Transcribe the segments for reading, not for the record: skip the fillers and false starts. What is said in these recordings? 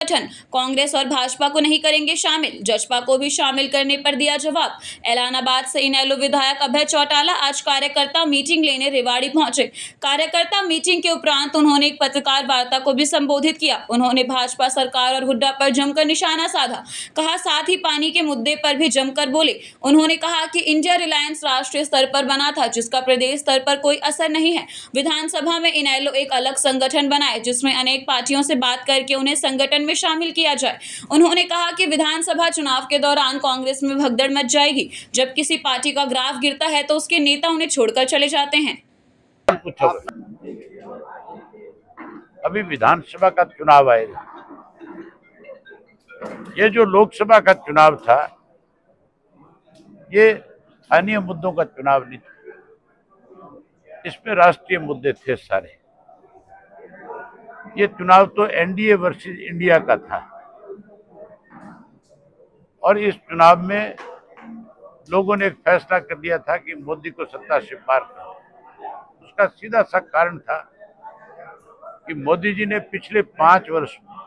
संगठन कांग्रेस और भाजपा को नहीं करेंगे शामिल, जसपा को भी शामिल करने पर दिया जवाब। एलानाबाद से इनेलो विधायक अभय चौटाला आज कार्यकर्ता मीटिंग लेने रेवाड़ी पहुंचे। कार्यकर्ता मीटिंग के उपरांत उन्होंने एक पत्रकार वार्ता को भी संबोधित किया। उन्होंने भाजपा सरकार और हुड्डा पर जमकर निशाना साधा, कहा साथ ही पानी के मुद्दे पर भी जमकर बोले। उन्होंने कहा कि इंडिया रिलायंस राष्ट्रीय स्तर पर बना था, जिसका प्रदेश स्तर पर कोई असर नहीं है। विधानसभा में इनेलो एक अलग संगठन बनाए, जिसमें अनेक पार्टियों से बात करके उन्हें संगठन में शामिल किया जाए। उन्होंने कहा कि विधानसभा चुनाव के दौरान कांग्रेस में भगदड़ मच जाएगी। जब किसी पार्टी का ग्राफ गिरता है तो उसके नेता उन्हें छोड़कर चले जाते हैं। अभी विधानसभा का चुनाव आएगा, ये जो लोकसभा का चुनाव था ये स्थानीय मुद्दों का चुनाव नहीं था, इसमें राष्ट्रीय मुद्दे थे सारे। ये चुनाव तो एनडीए वर्सेस इंडिया का था और इस चुनाव में लोगों ने एक फैसला कर दिया था कि मोदी को सत्ता से पार करो। उसका सीधा सा कारण था कि मोदी जी ने पिछले 5 वर्ष में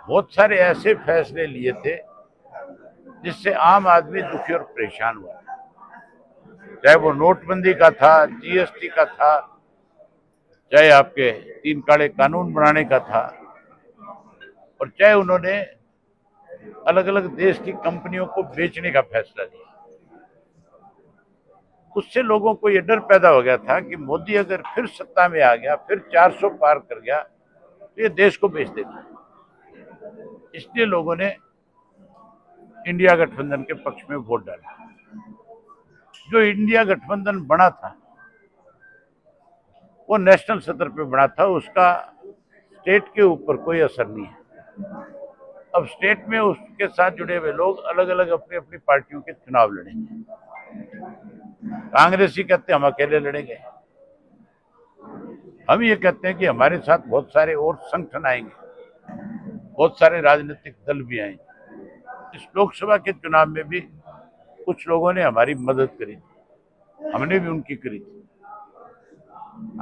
बहुत सारे ऐसे फैसले लिए थे जिससे आम आदमी दुखी और परेशान हुआ, चाहे वो नोटबंदी का था, जीएसटी का था, चाहे आपके 3 काले कानून बनाने का था, और चाहे उन्होंने अलग अलग देश की कंपनियों को बेचने का फैसला लिया। उससे लोगों को ये डर पैदा हो गया था कि मोदी अगर फिर सत्ता में आ गया, फिर 400 पार कर गया तो ये देश को बेच देगा। इसलिए लोगों ने इंडिया गठबंधन के पक्ष में वोट डाला। जो इंडिया गठबंधन बना था वो नेशनल सतर पे बना था, उसका स्टेट के ऊपर कोई असर नहीं है। अब स्टेट में उसके साथ जुड़े हुए लोग अलग अलग अपनी अपनी पार्टियों के चुनाव लड़ेंगे। कांग्रेसी कहते हैं हम अकेले लड़ेंगे, हम ये कहते हैं कि हमारे साथ बहुत सारे और संगठन आएंगे, बहुत सारे राजनीतिक दल भी आएंगे। इस लोकसभा के चुनाव में भी कुछ लोगों ने हमारी मदद करी थी, हमने भी उनकी करी थी।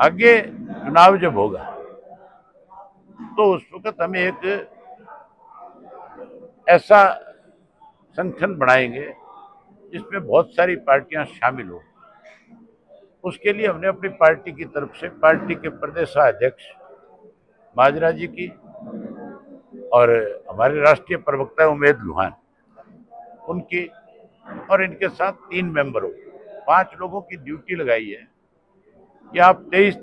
आगे चुनाव जब होगा तो उस वक्त हमें एक ऐसा संगठन बनाएंगे जिसमें बहुत सारी पार्टियां शामिल हो। उसके लिए हमने अपनी पार्टी की तरफ से पार्टी के प्रदेशाध्यक्ष माजरा जी की और हमारे राष्ट्रीय प्रवक्ता उमेद लुहान उनकी और इनके साथ 3 मेंबरों 5 लोगों की ड्यूटी लगाई है कि आप 23